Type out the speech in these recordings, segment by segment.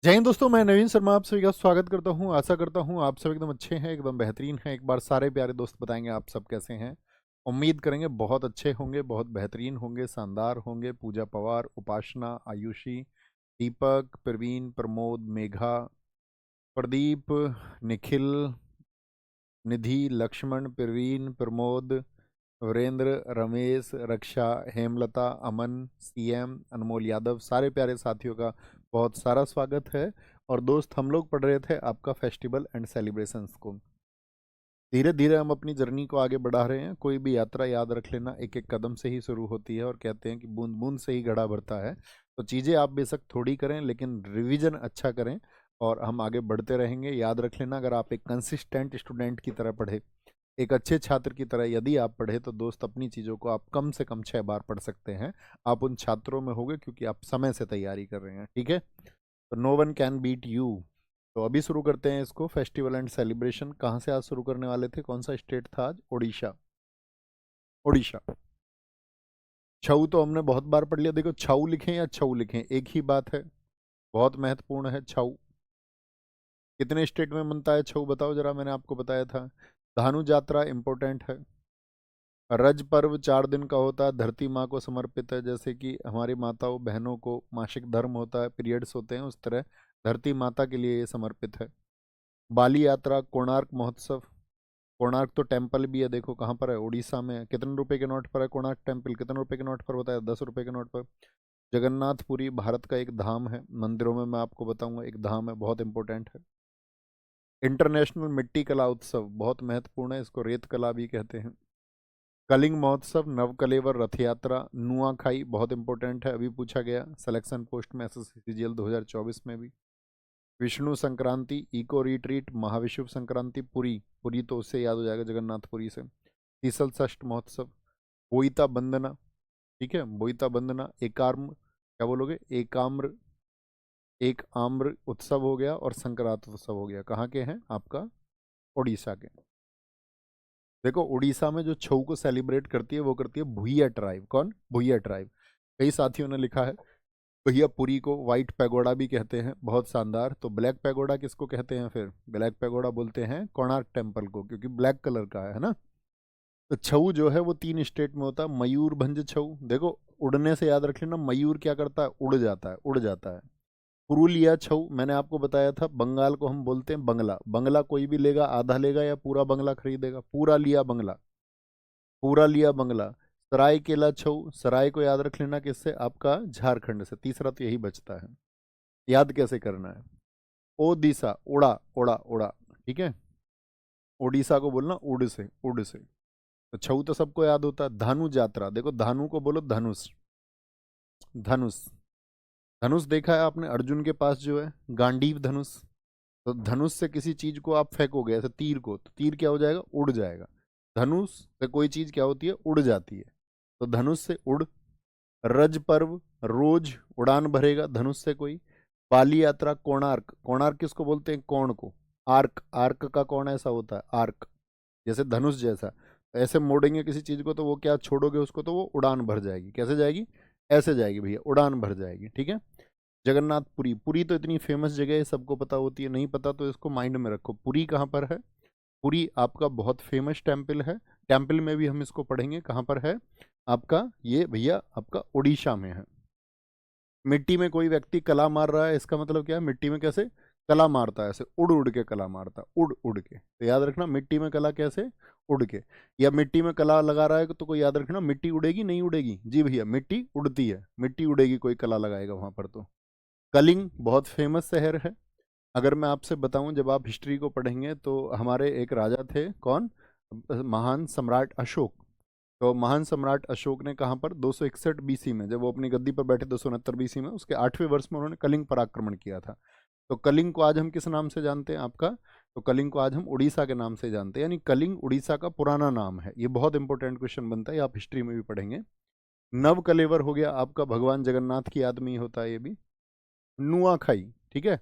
जय हिंद दोस्तों, मैं नवीन शर्मा आप सभी का स्वागत करता हूं। आशा करता हूं आप सब एकदम अच्छे हैं, एकदम बेहतरीन हैं। एक बार सारे प्यारे दोस्त बताएंगे आप सब कैसे हैं। उम्मीद करेंगे बहुत अच्छे होंगे, बहुत बेहतरीन होंगे, शानदार होंगे। पूजा पवार, उपासना, आयुषी, दीपक, प्रवीण, प्रमोद, मेघा, प्रदीप, निखिल, निधि, लक्ष्मण, प्रवीण, प्रमोद, वीरेंद्र, रमेश, रक्षा, हेमलता, अमन, सीएम, अनमोल यादव, सारे प्यारे साथियों का बहुत सारा स्वागत है। और दोस्त, हम लोग पढ़ रहे थे आपका फेस्टिवल एंड सेलिब्रेशंस को। धीरे धीरे हम अपनी जर्नी को आगे बढ़ा रहे हैं। कोई भी यात्रा याद रख लेना, एक एक कदम से ही शुरू होती है, और कहते हैं कि बूंद बूंद से ही घड़ा भरता है। तो चीज़ें आप बेशक थोड़ी करें, लेकिन रिवीजन अच्छा करें, और हम आगे बढ़ते रहेंगे। याद रख लेना, अगर आप एक कंसिस्टेंट स्टूडेंट की तरह पढ़े, एक अच्छे छात्र की तरह यदि आप पढ़े, तो दोस्त अपनी चीज़ों को आप कम से कम 6 बार पढ़ सकते हैं। आप उन छात्रों में होंगे क्योंकि आप समय से तैयारी कर रहे हैं। ठीक है, तो no one can beat you. तो अभी शुरू करते हैं इसको। फेस्टिवल एंड सेलिब्रेशन कहाँ से आज शुरू करने वाले थे? कौन सा स्टेट था आज? उड़ीसा। उड़ीसा। छऊ तो हमने बहुत बार पढ़ लिया। देखो, छऊ लिखें या छऊ लिखें, एक ही बात है। बहुत महत्वपूर्ण है छऊ। कितने स्टेट में बनता है छऊ, बताओ जरा। मैंने आपको बताया था। धानु यात्रा इंपॉर्टेंट है। रज पर्व 4 दिन का होता है, धरती माँ को समर्पित है। जैसे कि हमारी माताओं बहनों को मासिक धर्म होता है, पीरियड्स होते हैं, उस तरह धरती माता के लिए ये समर्पित है। बाली यात्रा, कोणार्क महोत्सव। कोणार्क तो टेम्पल भी है, देखो कहाँ पर है, उड़ीसा में है। कितने रुपए के नोट पर है कोणार्क टेम्पल? कितने रुपए के नोट पर होता है? 10 रुपए के नोट पर। जगन्नाथपुरी भारत का एक धाम है, मंदिरों में मैं आपको बताऊंगा, एक धाम है, बहुत इंपॉर्टेंट है। इंटरनेशनल मिट्टी कला उत्सव बहुत महत्वपूर्ण है, इसको रेत कला भी कहते हैं। कलिंग महोत्सव, नवकलेवर, रथ यात्रा, नुआखाई बहुत इंपॉर्टेंट है, अभी पूछा गया सिलेक्शन पोस्ट में एसएससी सीजीएल 2024 में भी। Vishnu Sankranti, eco retreat, Mahavishuva Sankranti, Puri. पुरी तो उससे याद हो जाएगा, जगन्नाथपुरी से। तीसल षष्ठ महोत्सव, बोईता बंदना। ठीक है, बोईता बंदना, एकाम्र, क्या बोलोगे, एकाम्र, एक आम्र उत्सव हो गया, और संक्रांत उत्सव हो गया। कहाँ के हैं? आपका उड़ीसा के। देखो, उड़ीसा में जो छऊ को सेलिब्रेट करती है वो करती है भुइया ट्राइब। कौन? भुइया ट्राइब। कई साथियों ने लिखा है भैया पुरी को व्हाइट पैगोडा भी कहते हैं, बहुत शानदार। तो ब्लैक पैगोडा किसको कहते हैं? फिर ब्लैक पैगोडा बोलते हैं कोणार्क टेम्पल को, क्योंकि ब्लैक कलर का है ना। तो छऊ जो है वो 3 स्टेट में होता है। मयूरभंज छऊ, देखो उड़ने से याद रख लेना, मयूर क्या करता है? उड़ जाता है, उड़ जाता है। पुरुलिया छऊ, मैंने आपको बताया था, बंगाल को हम बोलते हैं बंगला। बंगला कोई भी लेगा, आधा लेगा या पूरा बंगला खरीदेगा? पूरा लिया बंगला, पूरा लिया बंगला। सराय केला छऊ, सराय को याद रख लेना किससे? आपका झारखंड से। तीसरा तो यही बचता है, याद कैसे करना है? ओडिशा, उड़ा, उड़ा, उड़ा। ठीक है, ओडिशा को बोलना उड़ से, उड़ से। तो छऊ तो सबको याद होता है। धानु यात्रा, देखो धानु को बोलो धनुष, धनुष। धनुष देखा है आपने अर्जुन के पास जो है, गांडीव धनुष। तो धनुष से किसी चीज को आप फेंकोगे, ऐसे तीर को, तो तीर क्या हो जाएगा? उड़ जाएगा। धनुष से कोई चीज क्या होती है? उड़ जाती है। तो धनुष से उड़। रज पर्व, रोज उड़ान भरेगा धनुष से कोई। बाली यात्रा, कोणार्क। कोणार्क किसको बोलते हैं? कोण को। आर्क, आर्क का कौन ऐसा होता है? आर्क, जैसे धनुष जैसा। ऐसे मोड़ेंगे किसी चीज को तो वो क्या छोड़ोगे उसको, तो वो उड़ान भर जाएगी। कैसे जाएगी? ऐसे जाएगी भैया, उड़ान भर जाएगी। ठीक है। जगन्नाथपुरी, पुरी तो इतनी फेमस जगह है, सबको पता होती है। नहीं पता तो इसको माइंड में रखो, पुरी कहाँ पर है? पुरी आपका बहुत फेमस टेम्पल है। टेम्पल में भी हम इसको पढ़ेंगे। कहाँ पर है आपका ये भैया? आपका उड़ीसा में है। मिट्टी में कोई व्यक्ति कला मार रहा है, इसका मतलब क्या है? मिट्टी में कैसे कला मारता है? ऐसे उड़ उड़ के कला मारता है, उड़ उड़ के। तो याद रखना, मिट्टी में कला कैसे? उड़ के। या मिट्टी में कला लगा रहा है तो कोई याद रखना, मिट्टी उड़ेगी नहीं उड़ेगी? जी भैया, मिट्टी उड़ती है, मिट्टी उड़ेगी कोई कला लगाएगा वहां पर तो। कलिंग बहुत फेमस शहर है। अगर मैं आपसे बताऊं, जब आप हिस्ट्री को पढ़ेंगे तो हमारे एक राजा थे, कौन? महान सम्राट अशोक। तो महान सम्राट अशोक ने कहाँ पर 261 बीसी में, जब वो अपनी गद्दी पर बैठे 269 बीसी में, उसके 8वें वर्ष में उन्होंने कलिंग पर आक्रमण किया था। तो कलिंग को आज हम किस नाम से जानते हैं आपका? तो कलिंग को आज हम उड़ीसा के नाम से जानते हैं, यानी कलिंग उड़ीसा का पुराना नाम है। ये बहुत इंपॉर्टेंट क्वेश्चन बनता है, आप हिस्ट्री में भी पढ़ेंगे। नव कलेवर हो गया आपका, भगवान जगन्नाथ की याद में ही होता है ये भी। नुआखाई, ठीक है।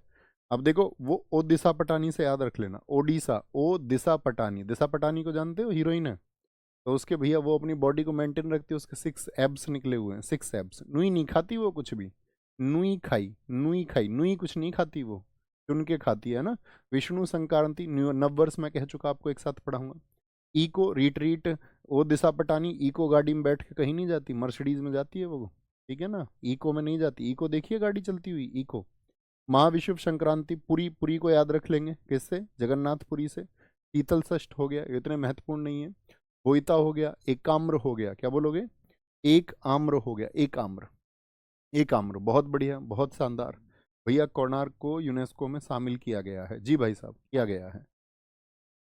अब देखो, वो ओ दिशा पटानी से याद रख लेना, ओडिशा, ओ दिशा पटानी। दिशा पटानी को जानते हो, हीरोइन है। तो उसके भैया वो अपनी बॉडी को मेंटेन रखती है, उसके 6 एब्स निकले हुए हैं, 6 एब्स। नुई नहीं खाती वो कुछ भी, नुई खाई, नुई कुछ नहीं खाती वो, चुन के खाती है ना। विष्णु संक्रांति, नववर्ष मैं कह चुका आपको, एक साथ पढ़ाऊंगा। इको रिट्रीट, वो दिशा पटानी इको गाड़ी में बैठ के कहीं नहीं जाती, मर्सिडीज में जाती है वो, ठीक है ना, इको में नहीं जाती। इको देखिए गाड़ी चलती हुई, इको। महाविषुव संक्रांति, पुरी, पुरी को याद रख लेंगे किससे, जगन्नाथपुरी से। शीतल षष्ठ हो गया, ये इतने महत्वपूर्ण नहीं है। बोईता हो गया, एकाम्र हो गया, क्या बोलोगे, एक आम्र हो गया, एक आम्र, एक आम्र, बहुत बढ़िया, बहुत शानदार। भैया कोणार्क को यूनेस्को में शामिल किया गया है, जी भाई साहब किया गया है,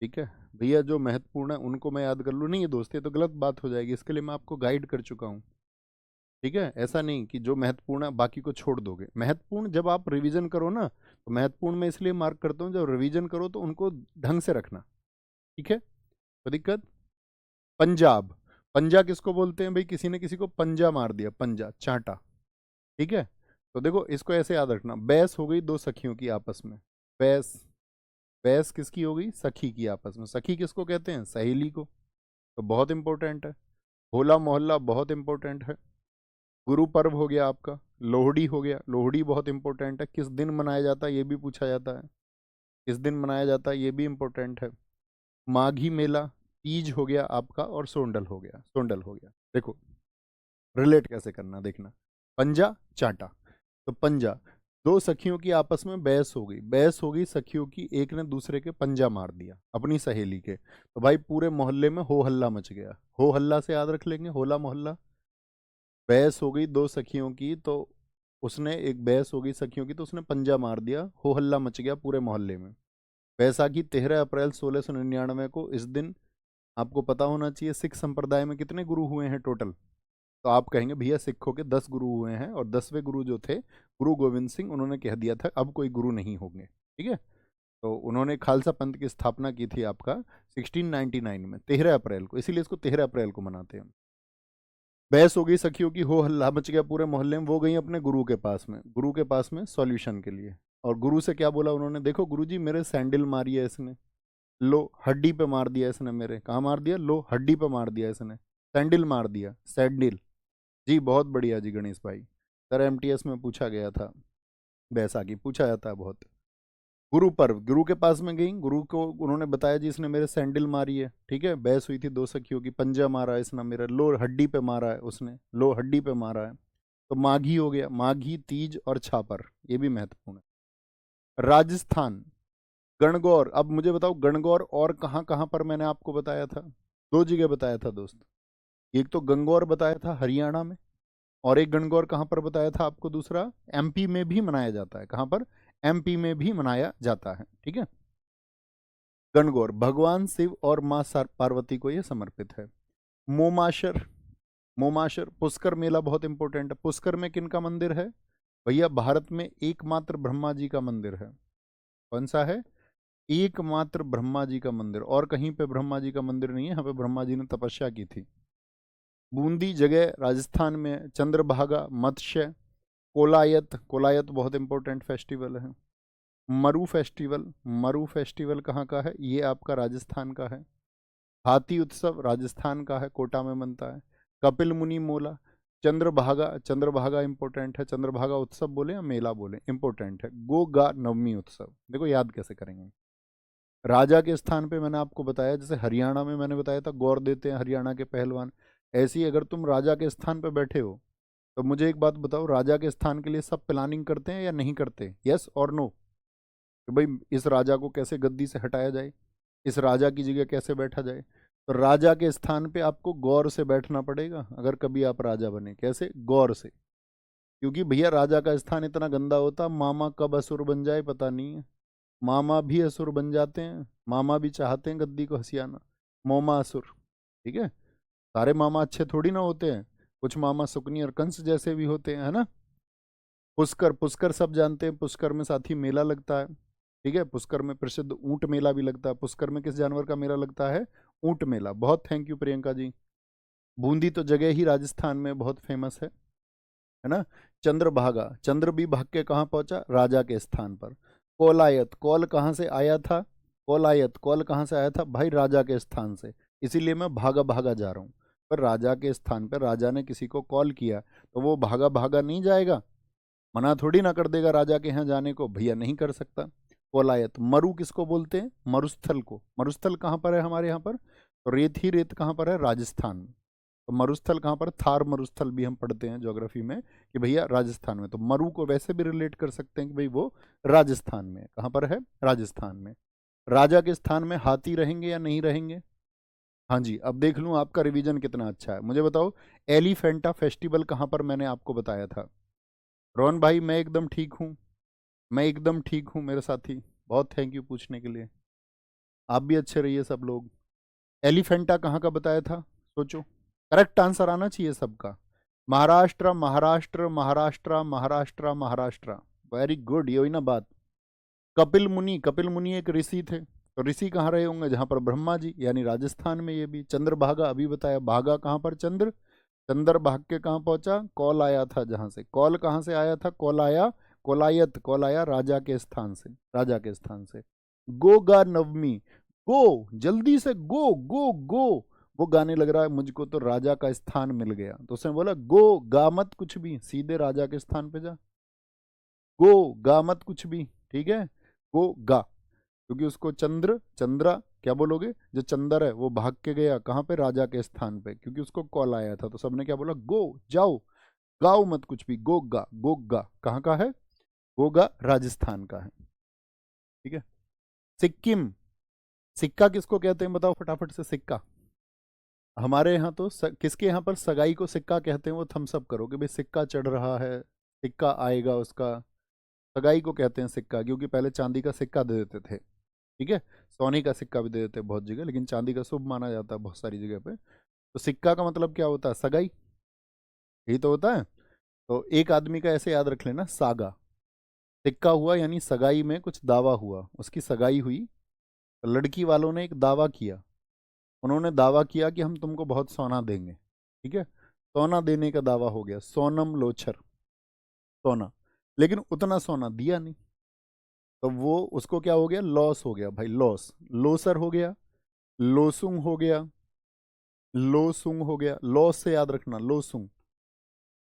ठीक है। भैया जो महत्वपूर्ण है उनको मैं याद कर लूँ, नहीं ये दोस्त, ये तो गलत बात हो जाएगी, इसके लिए मैं आपको गाइड कर चुका हूँ, ठीक है। ऐसा नहीं कि जो महत्वपूर्ण है बाकी को छोड़ दोगे। महत्वपूर्ण जब आप रिवीजन करो ना, तो महत्वपूर्ण मैं इसलिए मार्क करता हूँ, जब रिवीजन करो तो उनको ढंग से रखना, ठीक है, कोई दिक्कत। पंजाब, पंजा किसको बोलते हैं भाई, किसी ने किसी को पंजा मार दिया, पंजा चांटा, ठीक है। तो देखो इसको ऐसे याद रखना, बैस हो गई दो सखियों की आपस में, बैस, बैस किसकी हो गई, सखी की आपस में। सखी किसको कहते हैं, सहेली को, तो बहुत इंपॉर्टेंट है। होला मोहल्ला बहुत इंपॉर्टेंट है। गुरु पर्व हो गया आपका, लोहड़ी हो गया, लोहड़ी बहुत इंपॉर्टेंट है, किस दिन मनाया जाता है ये भी पूछा जाता है, किस दिन मनाया जाता है ये भी इंपॉर्टेंट है। माघी मेला, तीज हो गया आपका, और सोंडल हो गया, सोंडल हो गया। देखो रिलेट कैसे करना देखना, पंजा चाटा, तो पंजा, दो सखियों की आपस में बहस हो गई, बहस हो गई सखियों की, एक ने दूसरे के पंजा मार दिया अपनी सहेली के, तो भाई पूरे मोहल्ले में हो हल्ला मच गया। हो हल्ला से याद रख लेंगे, होला मोहल्ला। बहस हो गई दो सखियों की, तो उसने, एक बहस हो गई सखियों की तो उसने पंजा मार दिया, हो हल्ला मच गया पूरे मोहल्ले में। बैसाखी 13 अप्रैल 1699 को, इस दिन आपको पता होना चाहिए सिख संप्रदाय में कितने गुरु हुए हैं टोटल। तो आप कहेंगे भैया सिखों के 10 गुरु हुए हैं, और 10वें गुरु जो थे गुरु गोविंद सिंह, उन्होंने कह दिया था अब कोई गुरु नहीं होंगे, ठीक है। तो उन्होंने खालसा पंथ की स्थापना की थी आपका 1699 में 13 अप्रैल को, इसीलिए इसको 13 अप्रैल को मनाते हैं। बहस हो गई सखियों की, हो हल्ला मच गया पूरे मोहल्ले में, वो गई अपने गुरु के पास में, गुरु के पास में सॉल्यूशन के लिए। और गुरु से क्या बोला उन्होंने, देखो गुरु जी मेरे सैंडल मारी है इसने, लो हड्डी पे मार दिया इसने, मेरे कहाँ मार दिया, लो हड्डी पे मार दिया इसने, सैंडल मार दिया, सैंडल। जी बहुत बढ़िया जी गणेश भाई, सर एमटीएस में पूछा गया था, बैसाखी पूछा जाता है बहुत। गुरु पर्व, गुरु के पास में गई, गुरु को उन्होंने बताया जी इसने मेरे सैंडल मारी है, ठीक है। बहस हुई थी दो सखियों की, पंजा मारा है इसने मेरा, लो हड्डी पे मारा है उसने, लो हड्डी पे मारा है। तो माघी हो गया, माघी, तीज और छापर, ये भी महत्वपूर्ण है। राजस्थान, गणगौर, अब मुझे बताओ गणगौर और कहाँ कहाँ पर मैंने आपको बताया था, दो जगह बताया था दोस्त। एक तो गंगौर बताया था हरियाणा में, और एक गणगौर कहाँ पर बताया था आपको दूसरा, एमपी में भी मनाया जाता है, कहाँ पर, एमपी में भी मनाया जाता है, ठीक है। गणगौर भगवान शिव और माँ पार्वती को यह समर्पित है। मोमाशर, मोमाशर, पुष्कर मेला बहुत इंपॉर्टेंट है। पुष्कर में किन का मंदिर है भैया, भारत में एकमात्र ब्रह्मा जी का मंदिर है। कौन सा है, एकमात्र ब्रह्मा जी का मंदिर, और कहीं पे ब्रह्मा जी का मंदिर नहीं है, यहाँ पे ब्रह्मा जी ने तपस्या की थी। बूंदी जगह राजस्थान में, चंद्रभागा, मत्स्य, कोलायत, कोलायत बहुत इंपॉर्टेंट फेस्टिवल है। मरु फेस्टिवल, मरु फेस्टिवल कहाँ का है, ये आपका राजस्थान का है। हाथी उत्सव राजस्थान का है, कोटा में बनता है। कपिल मुनि मोला, चंद्रभागा, चंद्रभागा इंपॉर्टेंट है, चंद्रभागा उत्सव बोले या मेला बोले इंपॉर्टेंट है। गोगा नवमी उत्सव, देखो याद कैसे करेंगे। राजा के स्थान पे मैंने आपको बताया, जैसे हरियाणा में मैंने बताया था गौर देते हैं हरियाणा के पहलवान, ऐसे ही अगर तुम राजा के स्थान पे बैठे हो, तो मुझे एक बात बताओ, राजा के स्थान के लिए सब प्लानिंग करते हैं या नहीं करते, यस और नो, कि भाई इस राजा को कैसे गद्दी से हटाया जाए, इस राजा की जगह कैसे बैठा जाए। तो राजा के स्थान पे आपको गौर से बैठना पड़ेगा अगर कभी आप राजा बने, कैसे, गौर से। क्योंकि भैया राजा का स्थान इतना गंदा होता, मामा कब असुर बन जाए पता नहीं है। मामा भी असुर बन जाते हैं, मामा भी चाहते हैं गद्दी को हसियाना, मोमा असुर, ठीक है। सारे मामा अच्छे थोड़ी ना होते हैं, कुछ मामा सुकनी और कंस जैसे भी होते हैं, है ना। पुष्कर, पुष्कर सब जानते हैं, पुष्कर में साथी मेला लगता है, ठीक है। पुष्कर में प्रसिद्ध ऊंट मेला भी लगता है। पुष्कर में किस जानवर का मेला लगता है, ऊंट मेला। बहुत थैंक यू प्रियंका जी। बूंदी तो जगह ही राजस्थान में बहुत फेमस है ना। चंद्रभागा, चंद्र भी भाग के कहाँ पहुंचा, राजा के स्थान पर। कोलायत, कौल कहाँ से आया था, कोलायत, कौल कहाँ से आया था भाई, राजा के स्थान से, इसीलिए मैं भागा भागा जा रहा हूँ। पर राजा के स्थान पर राजा ने किसी को कॉल किया तो वो भागा भागा नहीं जाएगा, मना थोड़ी ना कर देगा राजा के यहाँ जाने को, भैया नहीं कर सकता। कोलायत। मरु किसको बोलते हैं? मरुस्थल को। मरुस्थल कहाँ पर है हमारे यहाँ पर? तो रेत ही रेत कहाँ पर है? राजस्थान में। तो मरुस्थल कहाँ पर? थार मरुस्थल भी हम पढ़ते हैं ज्योग्राफी में कि भैया राजस्थान में। तो मरु को वैसे भी रिलेट कर सकते हैं कि भाई वो राजस्थान में। कहाँ पर है? राजस्थान में। राजा के स्थान में हाथी रहेंगे या नहीं रहेंगे? हाँ जी। अब देख लूँ आपका रिवीजन कितना अच्छा है। मुझे बताओ, एलिफेंटा फेस्टिवल कहाँ पर मैंने आपको बताया था? रोहन भाई मैं एकदम ठीक हूँ, मैं एकदम ठीक हूँ मेरे साथी। बहुत थैंक यू पूछने के लिए। आप भी अच्छे रहिए सब लोग। एलिफेंटा कहाँ का बताया था? सोचो, करेक्ट आंसर आना चाहिए सबका। महाराष्ट्र महाराष्ट्र महाराष्ट्र महाराष्ट्र महाराष्ट्र। वेरी गुड, ये हुई ना बात। कपिल मुनि, कपिल मुनि एक ऋषि थे, तो ऋषि कहाँ रहे होंगे? जहाँ पर ब्रह्मा जी, यानी राजस्थान में। ये भी चंद्रभागा अभी बताया, भागा कहाँ पर? चंद्र। चंद्र भाग के कहाँ पहुंचा? कौल आया था जहां से। कौल कहाँ से आया था? कौल आया, कोलायत, कौल आया राजा के स्थान से, राजा के स्थान से। गोगा नवमी, गो जल्दी से, गो गो गो। वो गाने लग रहा है मुझको तो राजा का स्थान मिल गया, तो उसने बोला गो गा मत कुछ भी, सीधे राजा के स्थान पे जा। गो गा मत कुछ भी, ठीक है, गो गा। क्योंकि उसको चंद्र, चंद्रा क्या बोलोगे, जो चंद्र है वो भाग के गया कहाँ पे? राजा के स्थान पे, क्योंकि उसको कॉल आया था। तो सबने क्या बोला? गो जाओ, गाओ मत कुछ भी, गोगा। गोगा कहाँ का है? गोगा राजस्थान का है, ठीक है। सिक्किम, सिक्का किसको कहते हैं बताओ फटाफट से? सिक्का हमारे यहाँ तो किसके यहाँ पर सगाई को सिक्का कहते हैं? वो थम्स अप करो कि भाई सिक्का चढ़ रहा है, सिक्का आएगा उसका। सगाई को कहते हैं सिक्का, क्योंकि पहले चांदी का सिक्का दे देते थे, ठीक है। सोने का सिक्का भी दे देते हैं बहुत जगह, लेकिन चांदी का शुभ माना जाता है बहुत सारी जगह पे। तो सिक्का का मतलब क्या होता है? सगाई, यही तो होता है। तो एक आदमी का ऐसे याद रख लेना, सागा। सिक्का हुआ यानी सगाई में कुछ दावा हुआ, उसकी सगाई हुई। तो लड़की वालों ने एक दावा किया, उन्होंने दावा किया कि हम तुमको बहुत सोना देंगे, ठीक है। सोना देने का दावा हो गया, सोनम लोचर, सोना। लेकिन उतना सोना दिया नहीं, तो वो उसको क्या हो गया? लॉस हो गया भाई, लॉस। लोसर हो गया, लोसुंग हो गया, लोसुंग हो गया। लॉस से याद रखना, लोसुंग।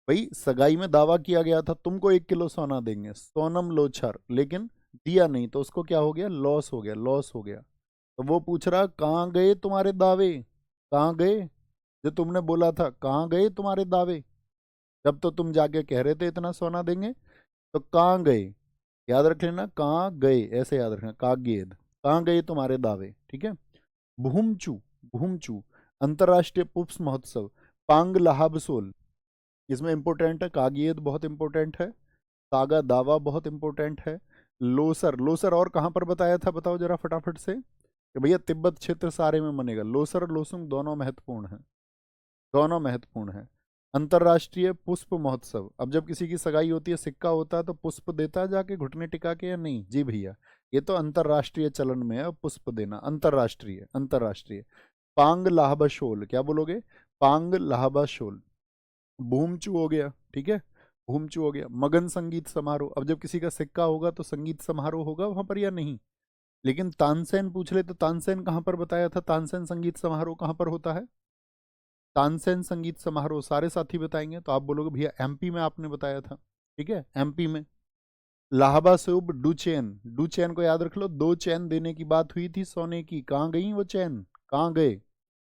भाई सगाई में दावा किया गया था तुमको 1 किलो सोना देंगे, सोनम लोचर, लेकिन दिया नहीं, तो उसको क्या हो गया? लॉस हो गया, लॉस हो गया। तो वो पूछ रहा, कहाँ गए तुम्हारे दावे? कहाँ गए जो तुमने बोला था? कहाँ गए तुम्हारे दावे? जब तो तुम जाके कह रहे थे इतना सोना देंगे, तो कहाँ गए? याद रख लेना, कहाँ गए, ऐसे याद रखना, कागेद, कहाँ गए तुम्हारे दावे, ठीक है। भूमचू, भूमचू अंतर्राष्ट्रीय पुष्प महोत्सव, पांग लाहबसोल, इसमें इंपोर्टेंट है, कागेद बहुत इंपोर्टेंट है, सागा दावा बहुत इंपोर्टेंट है। लोसर, लोसर और कहाँ पर बताया था बताओ जरा फटाफट से, कि भैया तिब्बत क्षेत्र सारे में बनेगा। लोसर और लोसुंग दोनों महत्वपूर्ण हैं, दोनों महत्वपूर्ण हैं। अंतर्राष्ट्रीय पुष्प महोत्सव, अब जब किसी की सगाई होती है, सिक्का होता है, तो पुष्प देता है जाके घुटने टिका के या नहीं? जी भैया, ये तो अंतर्राष्ट्रीय चलन में है पुष्प देना, अंतर्राष्ट्रीय, अंतर्राष्ट्रीय। पांग लाहबा शोल, क्या बोलोगे? पांग लाहबा शोल। भूमचू हो गया, ठीक है, भूमचू हो गया। मगन संगीत समारोह, अब जब किसी का सिक्का होगा तो संगीत समारोह होगा वहां पर या नहीं? लेकिन तानसेन पूछ ले तो तानसेन कहाँ पर बताया था? तानसेन संगीत समारोह कहाँ पर होता है? तानसेन संगीत समारोह सारे साथी बताएंगे, तो आप बोलोगे भैया एमपी में आपने बताया था, ठीक है, एमपी में। लाहबा सूब डुचैन, डुचैन को याद रख लो, 2 चैन देने की बात हुई थी सोने की, कहाँ गई वो चैन? कहाँ गए?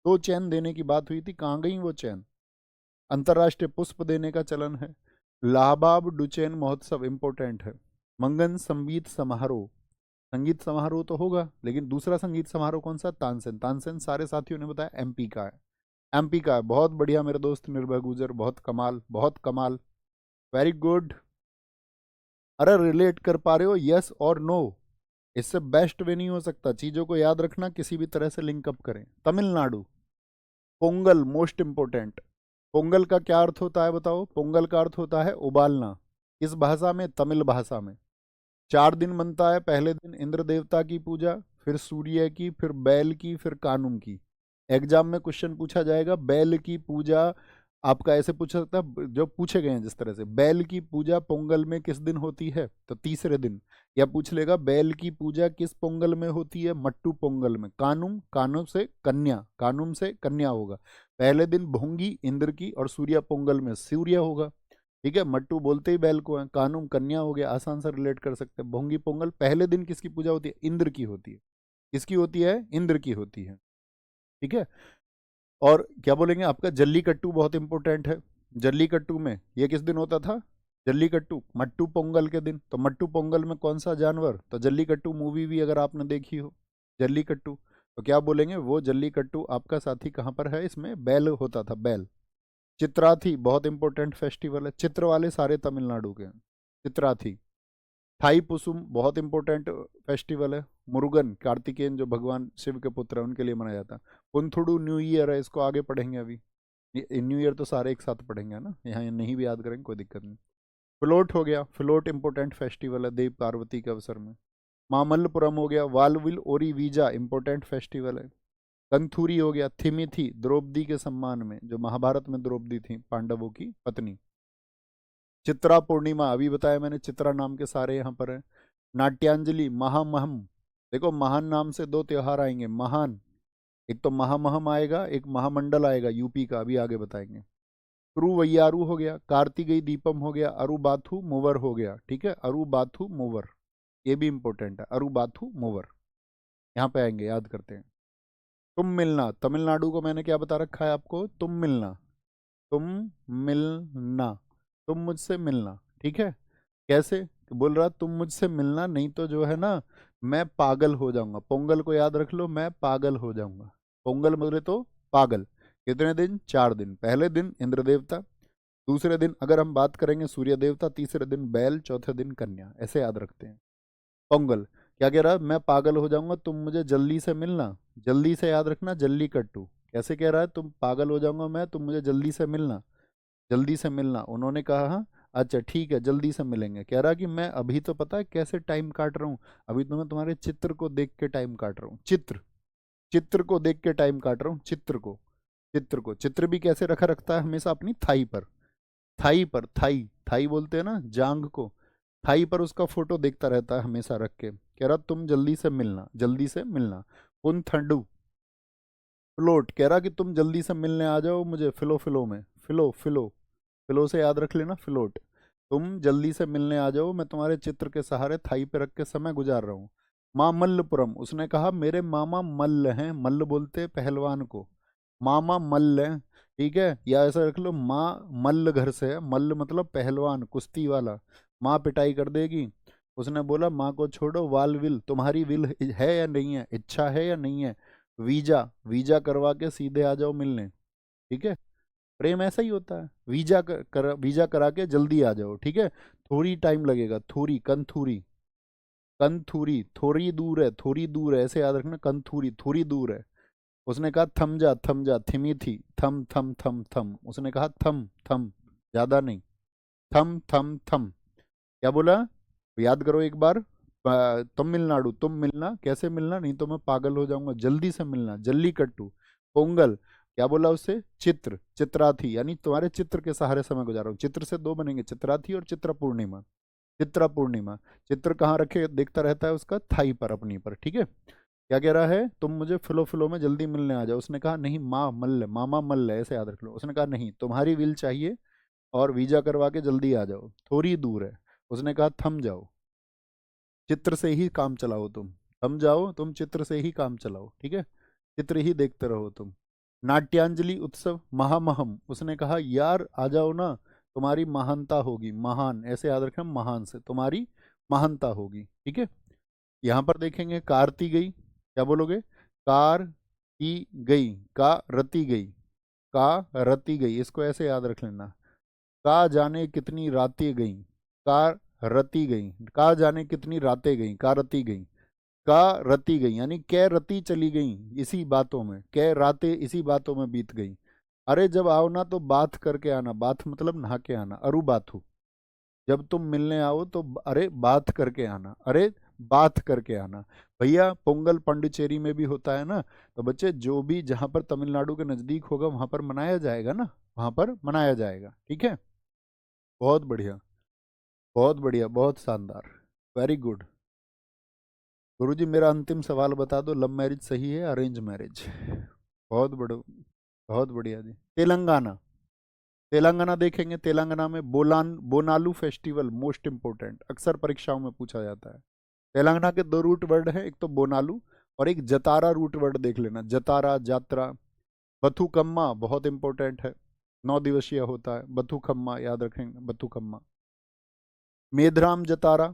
2 चैन देने की बात हुई थी, कहाँ गई वो चैन? अंतर्राष्ट्रीय पुष्प देने का चलन है। लाहबाब डुचैन महोत्सव इंपोर्टेंट है। मंगन संगीत समारोह, संगीत समारोह तो होगा, लेकिन दूसरा संगीत समारोह कौन सा? तानसेन, तानसेन सारे साथियों ने बताया एमपी का है, एमपी का है। बहुत बढ़िया मेरे दोस्त निर्भय गुजर, बहुत कमाल, बहुत कमाल, वेरी गुड। अरे रिलेट कर पा रहे हो, यस और नो, इससे बेस्ट वे नहीं हो सकता। चीजों को याद रखना, किसी भी तरह से लिंकअप करें। Tamil Nadu, Pongal most important. पोंगल का क्या अर्थ होता है बताओ? पोंगल का अर्थ होता है उबालना। किस भाषा में? तमिल भाषा में। 4 दिन बनता है, पहले दिन इंद्र देवता की पूजा, फिर सूर्य की, फिर बैल की, फिर कानुम की। एग्जाम में क्वेश्चन पूछा जाएगा, बैल की पूजा आपका ऐसे पूछा सकता है, जो पूछे गए हैं जिस तरह से, बैल की पूजा पोंगल में किस दिन होती है? तो तीसरे दिन। या पूछ लेगा बैल की पूजा किस पोंगल में होती है? मट्टू पोंगल में। कानुम, कानुम से कन्या, कानुम से कन्या होगा। पहले दिन भोंगी इंद्र की, और सूर्य पोंगल में सूर्य होगा। ठीक है, मट्टू बोलते ही बैल को है। कानुम कन्या हो गया, आसान से रिलेट कर सकते हैं। भोंगी पोंगल, पहले दिन किसकी पूजा होती है? इंद्र की होती है। किसकी होती है? इंद्र की होती है। ठीक है। और क्या बोलेंगे, आपका जल्लीकट्टू बहुत इंपॉर्टेंट है। जल्लीकट्टू में ये किस दिन होता था? जल्लीकट्टू मट्टू पोंगल के दिन। तो मट्टू पोंगल में कौन सा जानवर? तो जल्लीकट्टू मूवी भी अगर आपने देखी हो, जल्लीकट्टू, तो क्या बोलेंगे? वो जल्लीकट्टू आपका साथी कहाँ पर है? इसमें बैल होता था, बैल। चित्राथी बहुत इंपॉर्टेंट फेस्टिवल है, चित्र वाले सारे तमिलनाडु के हैं। चित्राथी। थाई पुसुम बहुत इंपॉर्टेंट फेस्टिवल है। मुरुगन कार्तिकेयन जो भगवान शिव के पुत्र हैं उनके लिए मनाया जाता है। पुंथुडू न्यू ईयर है, इसको आगे पढ़ेंगे अभी। न्यू ईयर तो सारे एक साथ पढ़ेंगे ना, यहाँ नहीं भी याद करेंगे कोई दिक्कत नहीं। फ्लोट हो गया, फ्लोट इंपॉर्टेंट फेस्टिवल है देव पार्वती के अवसर में। मामल्लपुरम हो गया, वालविल ओरी वीजा इंपॉर्टेंट फेस्टिवल है। कंथूरी हो गया, थिमिथी द्रौपदी के सम्मान में, जो महाभारत में द्रौपदी थी पांडवों की पत्नी। चित्रा पूर्णिमा अभी बताया मैंने, चित्रा नाम के सारे यहाँ पर है। नाट्यांजलि, महामहम। देखो महान नाम से दो त्योहार आएंगे, महान। एक तो महामहम आएगा, एक महामंडल आएगा यूपी का, अभी आगे बताएंगे। तिरुवैयारू हो गया, कार्तिकेय दीपम हो गया, अरुबाथु मूवर हो गया। ठीक है, अरुबाथु मूवर, ये भी इंपॉर्टेंट है, अरुबाथु मूवर। यहाँ पे आएंगे, याद करते हैं। तुम मिलना, तमिलनाडु को मैंने क्या बता रखा है आपको? तुम मिलना। तुम मिलना, तुम मुझसे मिलना। ठीक है। कैसे? बोल रहा तुम मुझसे मिलना, नहीं तो जो है ना मैं पागल हो जाऊंगा। पोंगल को याद रख लो, मैं पागल हो जाऊंगा। पोंगल बोले तो पागल। कितने दिन? 4 दिन। पहले दिन इंद्र देवता, दूसरे दिन अगर हम बात करेंगे सूर्य देवता, तीसरे दिन बैल, चौथे दिन कन्या। ऐसे याद रखते हैं। पोंगल क्या कह रहा है? मैं पागल हो जाऊंगा, तुम मुझे जल्दी से मिलना। जल्दी से याद रखना, जल्दी कट्टू। कैसे कह रहा है? तुम पागल हो जाऊंगा मैं, तुम मुझे जल्दी से मिलना। जल्दी से मिलना, उन्होंने कहा हाँ, अच्छा ठीक है जल्दी से मिलेंगे। कह रहा कि मैं अभी तो पता है कैसे टाइम काट रहा हूँ, अभी तो मैं तुम्हारे चित्र को देख के टाइम काट रहा हूँ। चित्र, चित्र को देख के टाइम काट रहा हूँ। चित्र को, चित्र को, चित्र भी कैसे रखा रखता है हमेशा अपनी थाई पर। थाई पर, थाई, थाई बोलते हैं ना जांग को, थाई पर उसका फोटो देखता रहता है हमेशा रख के। कह रहा तुम जल्दी से मिलना, जल्दी से मिलना। उन ठंडू। फ्लोट कह रहा कि तुम जल्दी से मिलने आ जाओ मुझे, फिलो फिलो में, फिलो फिलो, फिलो से याद रख लेना, फ्लोट। तुम जल्दी से मिलने आ जाओ, मैं तुम्हारे चित्र के सहारे थाई पे रख के समय गुजार रहा हूँ। माँ मल्लपुरम, उसने कहा मेरे मामा मल्ल हैं, मल्ल बोलते हैं पहलवान को, मामा मल्ल हैं। ठीक है, या ऐसा रख लो माँ मल्ल घर से है, मल्ल मतलब पहलवान, कुश्ती वाला। माँ पिटाई कर देगी। उसने बोला माँ को छोड़ो, वाल विल, तुम्हारी विल है या नहीं है, इच्छा है या नहीं है। वीजा, वीजा करवा के सीधे आ जाओ मिलने। ठीक है, प्रेम ऐसा ही होता है, वीजा करा के जल्दी आ जाओ। ठीक है, थोड़ी टाइम लगेगा, थोड़ी, कंथूरी, कंथूरी, थोड़ी दूर है, थोड़ी दूर है, ऐसे याद रखना, कंथूरी थोड़ी दूर है। उसने कहा थम जा, थम जा, थिमी थी, थम थम थम थम, उसने कहा थम थम, ज्यादा नहीं, थम थम थम। क्या बोला? याद करो एक बार। तमिलनाडु, तुम मिलना, कैसे मिलना, नहीं तो मैं पागल हो जाऊंगा, जल्दी से मिलना, जल्लीकट्टू। पोंगल क्या बोला उससे? चित्र, चित्राथी, यानी तुम्हारे चित्र के सहारे समय गुजार रहा हूँ। चित्र से दो बनेंगे, चित्राथी और चित्रा पूर्णिमा। चित्रा पूर्णिमा, चित्र कहाँ रखे देखता रहता है? उसका थाई पर, अपनी पर। ठीक है। क्या कह रहा है? तुम मुझे फिलो फिलो में जल्दी मिलने आ जाओ। उसने कहा नहीं, माँ मल्ल, मामा मल्ल, ऐसे याद रख लो। उसने कहा नहीं, तुम्हारी विल चाहिए और वीजा करवा के जल्दी आ जाओ, थोड़ी दूर है। उसने कहा थम जाओ, चित्र से ही काम चलाओ तुम, थम जाओ तुम, चित्र से ही काम चलाओ। ठीक है, चित्र ही देखते रहो तुम। नाट्यांजलि उत्सव, महामहम, उसने कहा यार आ जाओ ना, तुम्हारी महानता होगी, महान, ऐसे याद रखना, महान से तुम्हारी महानता होगी। ठीक है। यहाँ पर देखेंगे कारती गई, क्या बोलोगे? कार की गई, का रती गई, का रती गई, इसको ऐसे याद रख लेना। का जाने कितनी रातें गई, का रती गई, का जाने कितनी रातें गई, का रती गई, का रती गई, यानी कै रती चली गई इसी बातों में, कै रातें इसी बातों में बीत गई। अरे जब आओ ना तो बात करके आना, बात मतलब नहा के आना, अरु बाथू। जब तुम मिलने आओ तो अरे बात करके आना, अरे बात करके आना। भैया पोंगल पंडिचेरी में भी होता है ना, तो बच्चे जो भी जहाँ पर तमिलनाडु के नज़दीक होगा वहाँ पर मनाया जाएगा ना, वहाँ पर मनाया जाएगा। ठीक है, बहुत बढ़िया, बहुत बढ़िया, बहुत शानदार, वेरी गुड। गुरुजी मेरा अंतिम सवाल बता दो, लव मैरिज सही है अरेंज मैरिज? बहुत बड़ो, बहुत बढ़िया जी। तेलंगाना, तेलंगाना देखेंगे, तेलंगाना में बोनालू फेस्टिवल मोस्ट इंपोर्टेंट, अक्सर परीक्षाओं में पूछा जाता है। तेलंगाना के दो रूट वर्ड हैं, एक तो बोनालू और एक जतारा रूट वर्ड देख लेना, जतारा जात्रा। बथुकम्मा बहुत इंपॉर्टेंट है, 9 दिवसीय होता है बथुकम्मा, याद रखेंगे बथुकम्मा। मेधराम जतारा,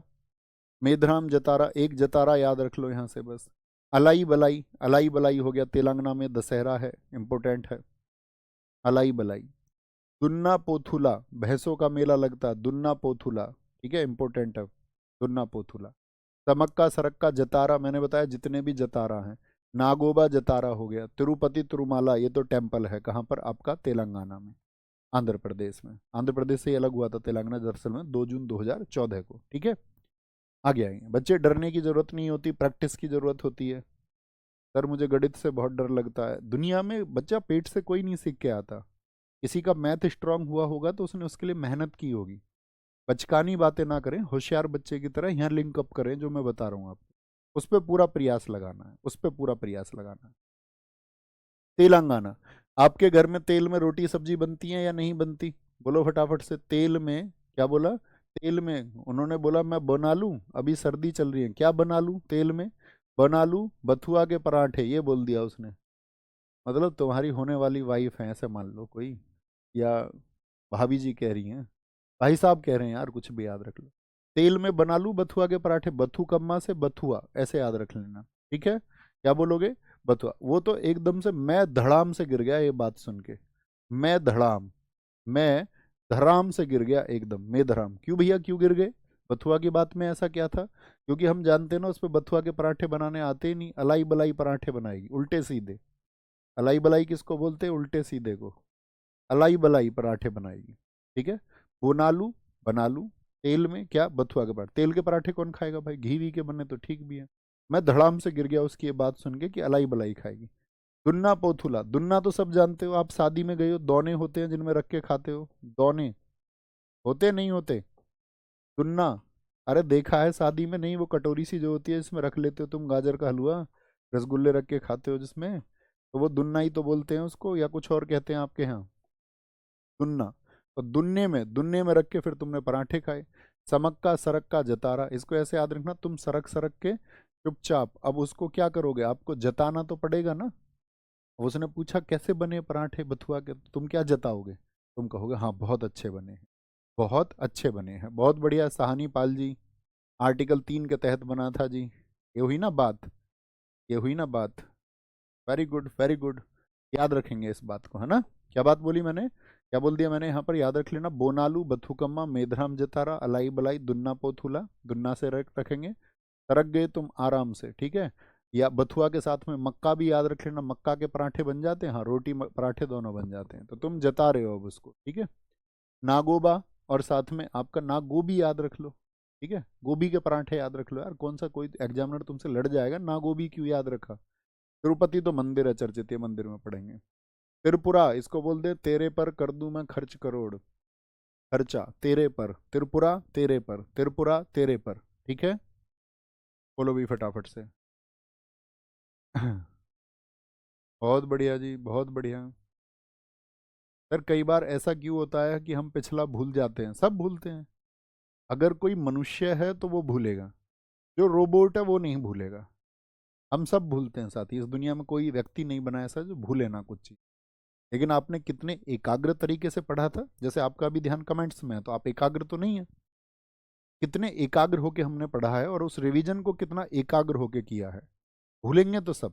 मेधराम जतारा, एक जतारा याद रख लो यहाँ से बस। अलाई बलाई, अलाई बलाई हो गया, तेलंगाना में दशहरा है, इंपॉर्टेंट है अलाई बलाई। दुन्ना पोथुला, भैंसों का मेला लगता है, दुन्ना पोथुला, ठीक है, इंपॉर्टेंट है दुन्ना पोथुला। समक्का सरक्का जतारा, मैंने बताया जितने भी जतारा हैं। नागोबा जतारा हो गया। तिरुपति तिरुमाला, ये तो टेम्पल है, कहाँ पर आपका, तेलंगाना में, आंध्र प्रदेश में। आंध्र प्रदेश से ही अलग हुआ था तेलंगाना दरअसल में 2 जून 2014 को, ठीक है। आगे आएंगे बच्चे, डरने की जरूरत नहीं होती, प्रैक्टिस की जरूरत होती है। सर मुझे गणित से बहुत डर लगता है, दुनिया में बच्चा पेट से कोई नहीं सीख के आता। किसी का मैथ स्ट्रांग हुआ होगा तो उसने उसके लिए मेहनत की होगी। बचकानी बातें ना करें, होशियार बच्चे की तरह यहाँ लिंक अप करें जो मैं बता रहा हूँ आपको, उस पर पूरा प्रयास लगाना है, उस पर पूरा प्रयास लगाना है। तेलंगाना, आपके घर में तेल में रोटी सब्जी बनती है या नहीं बनती, बोलो फटाफट से। तेल में, क्या बोला, तेल में, उन्होंने बोला मैं बना लूं, अभी सर्दी चल रही है, क्या बना लूं तेल में, बना लूं बथुआ के पराठे, ये बोल दिया उसने। मतलब तुम्हारी होने वाली वाइफ है ऐसे मान लो कोई, या भाभी जी कह रही हैं, भाई साहब कह रहे हैं, यार कुछ भी याद रख लो। तेल में बना लूं बथुआ के पराठे, बथु कम्मा से बथुआ, ऐसे याद रख लेना, ठीक है। क्या बोलोगे, बथुआ। वो तो एकदम से मैं धड़ाम से गिर गया ये बात सुन के, मैं धड़ाम, मैं धड़ाम से गिर गया एकदम, मैं धड़ाम। क्यों भैया क्यों गिर गए, बथुआ की बात में ऐसा क्या था, क्योंकि हम जानते हैं ना उस पर बथुआ के पराठे बनाने आते ही नहीं, अलाई बलाई पराठे बनाएगी उल्टे सीधे। अलाई बलाई किसको बोलते हैं, उल्टे सीधे को, अलाई बलाई पराठे बनाएगी, ठीक है। बोनालू, बनालू, तेल में क्या, बथुआ के पराठे। तेल के पराठे कौन खाएगा भाई, घी वी के बने तो ठीक भी है। मैं धड़ाम से गिर गया उसकी ये बात सुन के कि अलाई बलाई खाएगी। दुन्ना पोथुला, दुन्ना तो सब जानते हो, आप शादी में गए हो, दोने होते हैं जिनमें रख के खाते हो, दोने होते नहीं होते, दुन्ना, अरे देखा है शादी में, नहीं वो कटोरी सी जो होती है जिसमें रख लेते हो तुम गाजर का हलवा, रसगुल्ले रख के खाते हो जिसमें, तो वो दुन्ना ही तो बोलते हैं उसको, या कुछ और कहते हैं आपके यहाँ, दुन्ना। तो दुन्ने में रख के फिर तुमने पराठे खाए। समक्का सरक्का जतारा, इसको ऐसे याद रखना, तुम सरक सरक के चुपचाप, अब उसको क्या करोगे, आपको जताना तो पड़ेगा ना। अब उसने पूछा कैसे बने पराठे बथुआ के, तो तुम क्या जताओगे, तुम कहोगे हाँ बहुत अच्छे बने हैं, बहुत अच्छे बने हैं, बहुत बढ़िया साहनी पाल जी, आर्टिकल 3 के तहत बना था जी, ये हुई ना बात, ये हुई ना बात। वेरी गुड वेरी गुड, याद रखेंगे इस बात को, है ना। क्या बात बोली मैंने, क्या बोल दिया मैंने यहाँ पर, याद रख लेना, बोनालू बथुकम्मा मेधराम जतारा अलाई बलाई दुन्ना पोथुला, दुन्ना से रखेंगे, सरक गए तुम आराम से, ठीक है। या बथुआ के साथ में मक्का भी याद रख लेना, मक्का के पराठे बन जाते हैं, हाँ रोटी पराठे दोनों बन जाते हैं, तो तुम जता रहे हो अब उसको, ठीक है। नागोबा, और साथ में आपका नाग गोभी याद रख लो, ठीक है, गोभी के पराठे याद रख लो, यार कौन सा कोई एग्जामिनर तुमसे लड़ जाएगा, नागोभी क्यों याद रखा। तिरुपति तो मंदिर है, चर्चित, मंदिर में पढ़ेंगे। त्रिपुरा, इसको बोल दे तेरे पर कर दूं मैं खर्च करोड़, खर्चा तेरे पर, त्रिपुरा तेरे पर, त्रिपुरा तेरे पर, ठीक है। बोलो भी फटाफट से। बहुत बढ़िया जी, बहुत बढ़िया। सर कई बार ऐसा क्यों होता है कि हम पिछला भूल जाते हैं, सब भूलते हैं। अगर कोई मनुष्य है तो वो भूलेगा, जो रोबोट है वो नहीं भूलेगा, हम सब भूलते हैं साथी, इस दुनिया में कोई व्यक्ति नहीं बना ऐसा जो भूले ना कुछ चीज़। लेकिन आपने कितने एकाग्र तरीके से पढ़ा था, जैसे आपका भी ध्यान कमेंट्स में है, तो आप एकाग्र तो नहीं है, कितने एकाग्र होके हमने पढ़ा है, और उस रिवीजन को कितना एकाग्र होके किया है। भूलेंगे तो सब,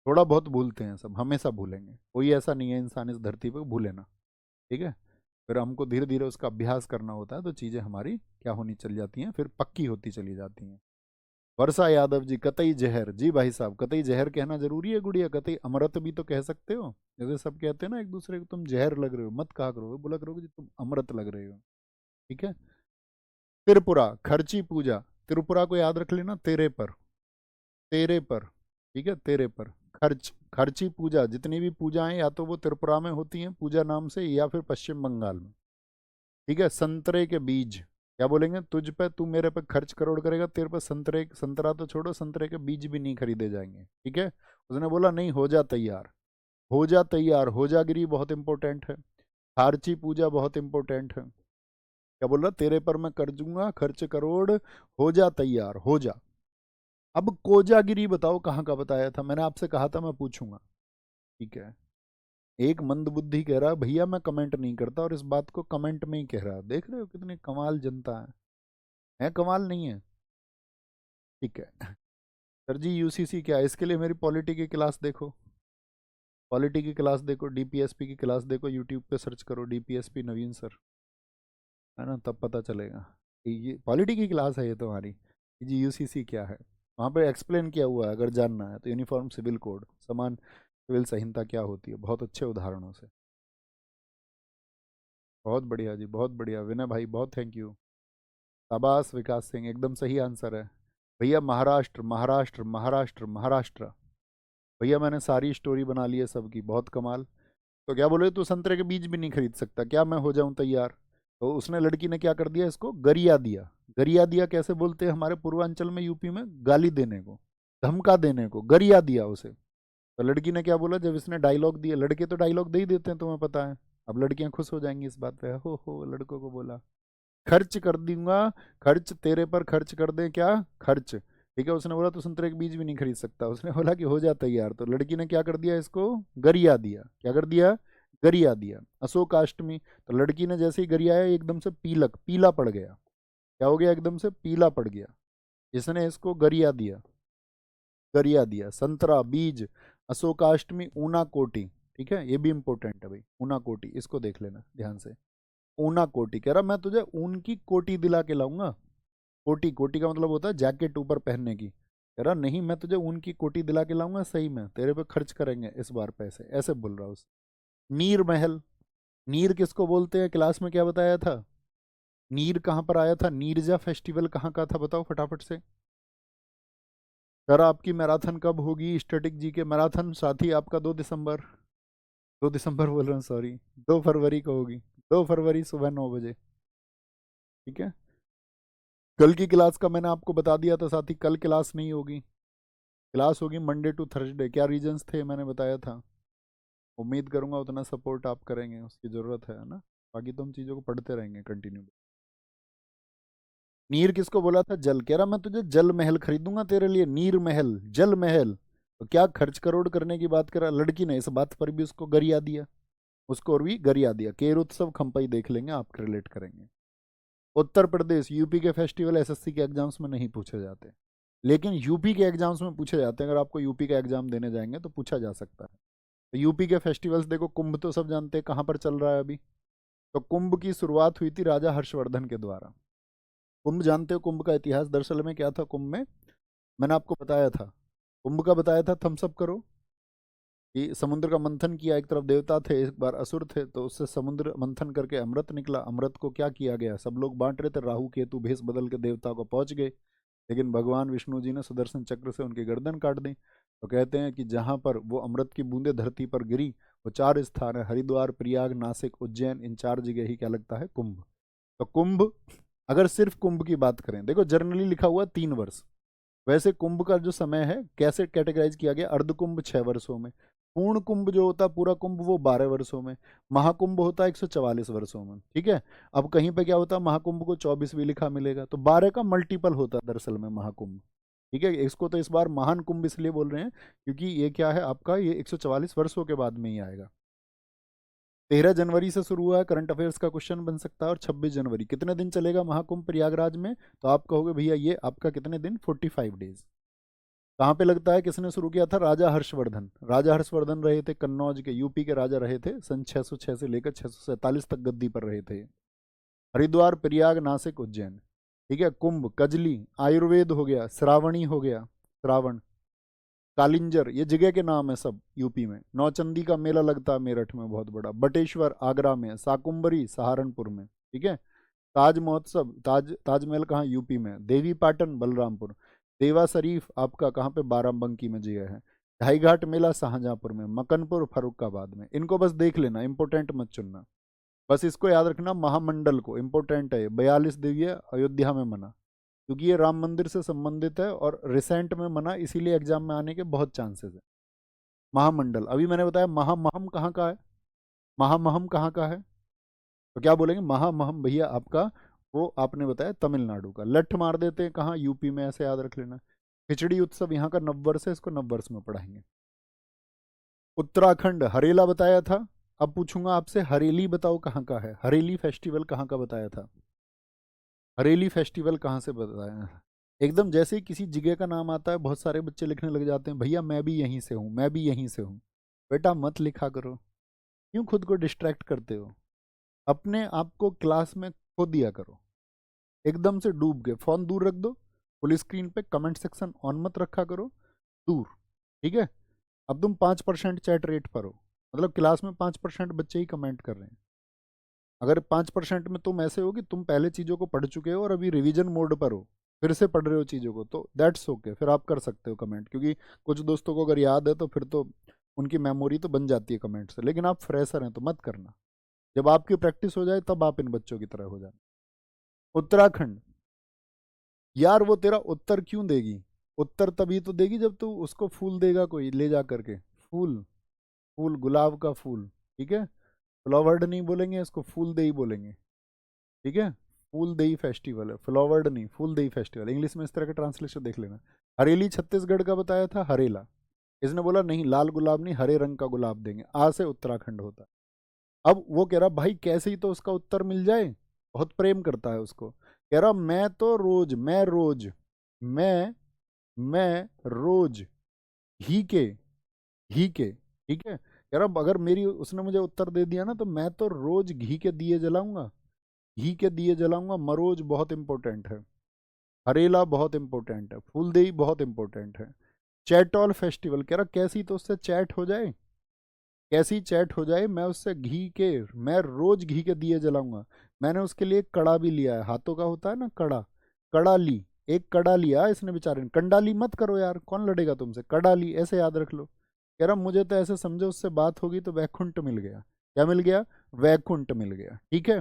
थोड़ा बहुत भूलते हैं सब, हमेशा भूलेंगे, कोई ऐसा नहीं है इंसान इस धरती पर भूले ना, ठीक है। फिर हमको धीरे धीरे उसका अभ्यास करना होता है, तो चीज़ें हमारी क्या होनी चल जाती हैं, फिर पक्की होती चली जाती हैं। वर्षा यादव जी, कतई जहर, जी भाई साहब, कतई जहर कहना जरूरी है गुड़िया, कतई अमृत भी तो कह सकते हो, जैसे सब कहते हैं ना एक दूसरे को, तुम जहर लग रहे हो, मत कहा करो, बोला करो कि तुम अमृत लग रहे हो, ठीक है। त्रिपुरा, खर्ची पूजा, त्रिपुरा को याद रख लेना, तेरे पर, तेरे पर, ठीक है, तेरे पर। खर्ची पूजा, जितनी भी पूजाएं या तो वो त्रिपुरा में होती हैं पूजा नाम से, या फिर पश्चिम बंगाल में, ठीक है। संतरे के बीज, क्या बोलेंगे, तुझ पे, तू मेरे पे खर्च करोड़ करेगा, तेरे पे संतरे, संतरा तो छोड़ो, संतरे के बीज भी नहीं खरीदे जाएंगे, ठीक है। उसने बोला नहीं, हो जा तैयार, हो जा तैयार, हो जागिरी बहुत इंपॉर्टेंट है। खार्ची पूजा बहुत इंपॉर्टेंट है। क्या बोल रहा, तेरे पर मैं कर दूंगा खर्च करोड़, हो जा तैयार हो जा। अब कोजागिरी बताओ कहाँ का बताया था, मैंने आपसे कहा था मैं पूछूंगा। ठीक है, एक मंद बुद्धि कह रहा है भैया मैं कमेंट नहीं करता, और इस बात को कमेंट में ही कह रहा है। देख रहे हो कितनी कमाल जनता है कमाल नहीं है? ठीक है सर जी, यूसीसी क्या है? इसके लिए मेरी पॉलिटी की क्लास देखो, पॉलिटी की क्लास देखो, डीपीएसपी की क्लास देखो, यूट्यूब पे सर्च करो डीपीएसपी नवीन सर, है ना, तब पता चलेगा कि ये पॉलिटी की क्लास है ये तुम्हारी, कि जी यूसीसी क्या है। वहाँ पे एक्सप्लेन किया हुआ है, अगर जानना है तो यूनिफॉर्म सिविल कोड, समान सिविल संहिता क्या होती है, बहुत अच्छे उदाहरणों से। बहुत बढ़िया जी, बहुत बढ़िया विनय भाई, बहुत थैंक यू। शाबाश विकास सिंह, एकदम सही आंसर है। भैया महाराष्ट्र महाराष्ट्र महाराष्ट्र महाराष्ट्र। भैया मैंने सारी स्टोरी बना ली है सबकी, बहुत कमाल। तो क्या बोले, तू संतरे के बीज भी नहीं खरीद सकता क्या, मैं हो जाऊं तैयार? तो उसने लड़की ने क्या कर दिया, इसको गरिया दिया। गरिया दिया कैसे बोलते हैं हमारे पूर्वांचल में, यूपी में, गाली देने को, धमका देने को गरिया दिया उसे। तो लड़की ने क्या बोला, जब इसने डायलॉग दिया, लड़के तो डायलॉग दे ही देते हैं तुम्हें पता है, अब लड़कियां खुश हो जाएंगी इस बात पे, हो लड़कों को बोला खर्च कर दूंगा, खर्च तेरे पर खर्च कर दे क्या, खर्च। ठीक है, उसने बोला तू संतरे के बीज भी नहीं खरीद सकता, उसने बोला कि हो जा तैयार। तो लड़की ने क्या कर दिया, इसको गरिया दिया। क्या कर दिया, गरिया दिया। अशोकाष्टमी, तो लड़की ने जैसे ही गरियाया एकदम से पीलक पीला पड़ गया। क्या हो गया, एकदम से पीला पड़ गया, इसने इसको गरिया दिया, गरिया दिया। संतरा बीज, अशोकाष्टमी, ऊना कोटी। ठीक है, ये भी इंपॉर्टेंट है भाई, ऊना कोटी, इसको देख लेना ध्यान से। ऊना कोटी कह रहा मैं तुझे ऊन की कोटी दिला के लाऊंगा। कोटी, कोटी का मतलब होता है जैकेट ऊपर पहनने की। कह रहा नहीं, मैं तुझे ऊन की कोटी दिला के लाऊंगा, सही में तेरे पे खर्च करेंगे इस बार पैसे, ऐसे बोल रहा उस। नीर महल, नीर किसको बोलते हैं, क्लास में क्या बताया था? नीर कहाँ पर आया था, नीरजा फेस्टिवल कहाँ का था, बताओ फटाफट से। सर आपकी मैराथन कब होगी, स्टैटिक जी के मैराथन साथी आपका 2 दिसंबर, 2 दिसंबर बोल रहा हूँ सॉरी, 2 फरवरी को होगी, 2 फरवरी सुबह 9 बजे। ठीक है, कल की क्लास का मैंने आपको बता दिया था साथी, कल क्लास नहीं होगी, क्लास होगी मंडे टू थर्सडे। क्या रीजंस थे मैंने बताया था, उम्मीद करूंगा उतना सपोर्ट आप करेंगे, उसकी ज़रूरत है ना। बाकी तो हम चीज़ों को पढ़ते रहेंगे कंटिन्यू। नीर किसको बोला था, जल। कह रहा मैं तुझे जल महल खरीदूंगा तेरे लिए, नीर महल, जल महल। तो क्या खर्च करोड़ करने की बात करा, लड़की ने इस बात पर भी उसको गरिया दिया, उसको और भी गरिया दिया। केर उत्सव खंपाई देख लेंगे, आप रिलेट करेंगे। उत्तर प्रदेश, यूपी के फेस्टिवल एसएससी के एग्जाम्स में नहीं पूछे जाते, लेकिन यूपी के एग्जाम्स में पूछे जाते हैं। अगर आपको यूपी का एग्जाम देने जाएंगे तो पूछा जा सकता है। तो यूपी के फेस्टिवल्स देखो, कुंभ तो सब जानते हैं कहाँ पर चल रहा है अभी। तो कुंभ की शुरुआत हुई थी राजा हर्षवर्धन के द्वारा। कुंभ जानते हो, कुंभ का इतिहास दरअसल में क्या था कुंभ में, मैंने आपको बताया था। कुंभ का बताया था, थम्स अप करो। कि समुद्र का मंथन किया, एक तरफ देवता थे एक बार असुर थे, तो उससे समुद्र मंथन करके अमृत निकला। अमृत को क्या किया गया, सब लोग बांट रहे थे, राहु केतु भेष बदल के देवता को पहुंच गए, लेकिन भगवान विष्णु जी ने सुदर्शन चक्र से उनकी गर्दन काट दी। तो कहते हैं कि जहाँ पर वो अमृत की बूंदें धरती पर गिरी, वो 4 स्थान है, हरिद्वार, प्रयाग, नासिक, उज्जैन, इन 4 जगह ही क्या लगता है, कुंभ। तो कुंभ, अगर सिर्फ कुंभ की बात करें, देखो जनरली लिखा हुआ 3 वर्ष, वैसे कुंभ का जो समय है कैसे कैटेगराइज किया गया, अर्ध कुंभ 6 वर्षों में, पूर्ण कुंभ जो होता है पूरा कुंभ वो 12 वर्षों में, महाकुंभ होता है 144 वर्षों में। ठीक है, अब कहीं पे क्या होता है, महाकुंभ को 24 भी लिखा मिलेगा, तो 12 का मल्टीपल होता है दरअसल में महाकुंभ। ठीक है, इसको तो इस बार महान कुंभ इसलिए बोल रहे हैं क्योंकि ये क्या है आपका, ये 144 वर्षों के बाद में ही आएगा। 13 जनवरी से शुरू हुआ है, करंट अफेयर्स का क्वेश्चन बन सकता है। और 26 जनवरी, कितने दिन चलेगा महाकुंभ प्रयागराज में, तो आप कहोगे भैया ये आपका कितने दिन, 45 डेज। कहाँ पे लगता है, किसने शुरू किया था, राजा हर्षवर्धन। राजा हर्षवर्धन रहे थे कन्नौज के, यूपी के राजा रहे थे, सन 606 से लेकर 647 तक गद्दी पर रहे थे। हरिद्वार, प्रयाग, नासिक, उज्जैन। ठीक है, कुंभ, कजली, आयुर्वेद हो गया, श्रावणी हो गया, श्रावण, कालिंजर, ये जगह के नाम है सब यूपी में। नौचंदी का मेला लगता है मेरठ में बहुत बड़ा, बटेश्वर आगरा में, साकुम्बरी सहारनपुर में। ठीक है, ताज महोत्सव, ताजमहल कहाँ, यूपी में, देवी पाटन बलरामपुर, देवा शरीफ आपका कहाँ पे, बाराबंकी में जगह है, ढाई घाट मेला शाहजहाँपुर में, मकनपुर फरुखाबाद में। इनको बस देख लेना, इंपोर्टेंट मत चुनना, बस इसको याद रखना। महामंडल को, इंपोर्टेंट है, 42 दिव्य अयोध्या में मना, क्योंकि ये राम मंदिर से संबंधित है और रिसेंट में मना, इसीलिए एग्जाम में आने के बहुत चांसेस है। महामंडल, अभी मैंने बताया महामहम कहाँ का है, महामहम कहाँ का है, तो क्या बोलेंगे, महामहम भैया आपका, वो आपने बताया तमिलनाडु का। लठ मार देते हैं कहाँ, यूपी में, ऐसे याद रख लेना। खिचड़ी उत्सव यहाँ का नववर्ष है, इसको नववर्ष में पढ़ाएंगे। उत्तराखंड हरेला बताया था। अब पूछूंगा आपसे, हरेली बताओ कहाँ का है, हरेली फेस्टिवल कहाँ का बताया था, हरेली फेस्टिवल कहाँ से बताया है? एकदम जैसे ही किसी जगह का नाम आता है बहुत सारे बच्चे लिखने लग जाते हैं, भैया मैं भी यहीं से हूँ, मैं भी यहीं से हूँ। बेटा मत लिखा करो, क्यों खुद को डिस्ट्रैक्ट करते हो? अपने आप को क्लास में खो दिया करो, एकदम से डूब गए, फोन दूर रख दो, फुल स्क्रीन पे, कमेंट सेक्शन ऑन मत रखा करो, दूर। ठीक है? अब तुम 5% चैट रेट पर हो, मतलब क्लास में 5% बच्चे ही कमेंट कर रहे हैं। अगर 5% में तुम ऐसे हो कि तुम पहले चीज़ों को पढ़ चुके हो और अभी रिवीजन मोड पर हो, फिर से पढ़ रहे हो चीज़ों को, तो दैट्स ओके, फिर आप कर सकते हो कमेंट, क्योंकि कुछ दोस्तों को अगर याद है तो फिर तो उनकी मेमोरी तो बन जाती है कमेंट से। लेकिन आप फ्रेशर हैं तो मत करना, जब आपकी प्रैक्टिस हो जाए तब आप इन बच्चों की तरह हो जाए। उत्तराखंड, यार वो तेरा उत्तर क्यों देगी? उत्तर तभी तो देगी जब तू उसको फूल देगा कोई ले जा करके, फूल, फूल गुलाब का फूल। ठीक है? फ्लावर्ड नहीं बोलेंगे इसको, फूल दे ही बोलेंगे। ठीक है? फूल देई फेस्टिवल है, फ्लावर्ड नहीं, फूल देई फेस्टिवल, इंग्लिश में इस तरह का ट्रांसलेशन देख लेना। हरेली छत्तीसगढ़ का बताया था, हरेला। इसने बोला नहीं, लाल गुलाब नहीं, हरे रंग का गुलाब देंगे, आ से उत्तराखंड होता है। अब वो कह रहा भाई कैसे ही तो उसका उत्तर मिल जाए, बहुत प्रेम करता है उसको, कह रहा मैं तो रोज, मैं रोज, मैं मैं रोज घी के, घी के, ठीक है, कह रहा अगर मेरी उसने मुझे उत्तर दे दिया ना तो मैं तो रोज घी के दिए जलाऊंगा, घी के दिए जलाऊंगा। मरोज बहुत इंपॉर्टेंट है, हरेला बहुत इंपॉर्टेंट है, फूलदेई बहुत इंपॉर्टेंट है। चैटॉल फेस्टिवल, कह रहा कैसी तो उससे चैट हो जाए, कैसी चैट हो जाए, मैं उससे घी के, मैं रोज घी के दिए जलाऊंगा। मैंने उसके लिए एक कड़ा भी लिया है, हाथों का होता है ना कड़ा, कड़ा ली, एक कड़ा लिया इसने बेचारे ने। कंडाली मत करो यार, कौन लड़ेगा तुमसे, कड़ा ली, ऐसे याद रख लो। कह रहा मुझे तो ऐसे समझो उससे बात होगी तो वैकुंठ मिल गया। क्या मिल गया? वैकुंठ मिल गया। ठीक है?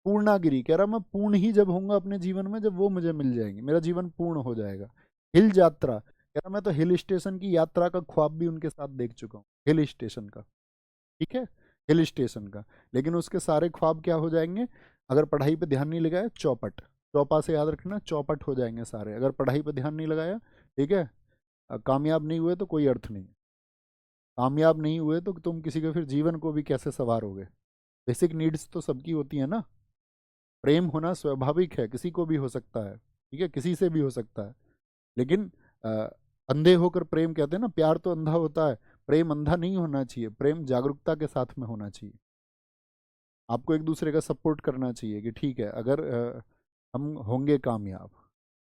पूर्णागिरी, कह रहा मैं पूर्ण ही जब होऊंगा अपने जीवन में जब वो मुझे मिल जाएंगी, मेरा जीवन पूर्ण हो जाएगा। हिल यात्रा, कह रहा मैं तो हिल स्टेशन की यात्रा का ख्वाब भी उनके साथ देख चुका हूँ, हिल स्टेशन का। ठीक है? हिल स्टेशन का। लेकिन उसके सारे ख्वाब क्या हो जाएंगे अगर पढ़ाई पे ध्यान नहीं लगाया? चौपट, चौपा से याद रखना, चौपट हो जाएंगे सारे अगर पढ़ाई पे ध्यान नहीं लगाया। ठीक है? कामयाब नहीं हुए तो कोई अर्थ नहीं, कामयाब नहीं हुए तो तुम किसी के फिर जीवन को भी कैसे संवारोगे? बेसिक नीड्स तो सबकी होती है ना। प्रेम होना स्वाभाविक है, किसी को भी हो सकता है, ठीक है, किसी से भी हो सकता है। लेकिन अ, अंधे होकर प्रेम, कहते हैं ना प्यार तो अंधा होता है, प्रेम अंधा नहीं होना चाहिए, प्रेम जागरूकता के साथ में होना चाहिए। आपको एक दूसरे का सपोर्ट करना चाहिए कि ठीक है अगर हम होंगे कामयाब,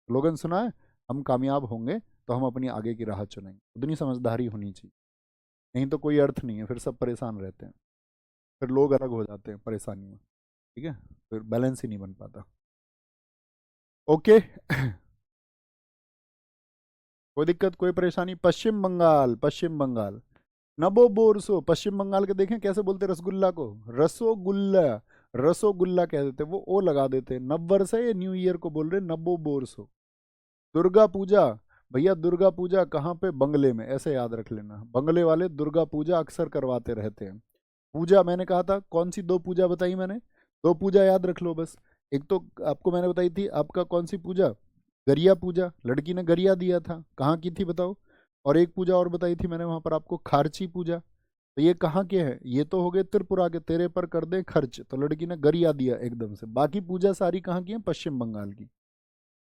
स्लोगन सुना है, हम कामयाब होंगे तो हम अपनी आगे की राह चुनेंगे, उतनी समझदारी होनी चाहिए। नहीं तो कोई अर्थ नहीं है, फिर सब परेशान रहते हैं, फिर लोग अलग हो जाते हैं परेशानी में। ठीक है? फिर बैलेंस ही नहीं बन पाता। ओके। कोई दिक्कत, कोई परेशानी? पश्चिम बंगाल, पश्चिम बंगाल, नबो बोरसो, पश्चिम बंगाल के देखें कैसे बोलते रसगुल्ला को, रसोगुल्ला, रसोगुल्ला कह देते, वो ओ लगा देते। नव वर्ष है ये, न्यू ईयर को बोल रहे नबो बोरसो। दुर्गा पूजा, भैया दुर्गा पूजा कहाँ पे? बंगले में, ऐसे याद रख लेना, बंगले वाले दुर्गा पूजा अक्सर करवाते रहते हैं। पूजा मैंने कहा था कौन सी, दो पूजा बताई मैंने, दो पूजा याद रख लो बस। एक तो आपको मैंने बताई थी, आपका कौन सी पूजा, गरिया पूजा, लड़की ने गरिया दिया था, कहाँ की थी बताओ? और एक पूजा और बताई थी मैंने वहां पर आपको, खारची पूजा। तो ये कहाँ के हैं? ये तो हो गए त्रिपुरा के, तेरे पर कर दे खर्च, तो लड़की ने गरिया दिया एकदम से। बाकी पूजा सारी कहाँ की है? पश्चिम बंगाल की।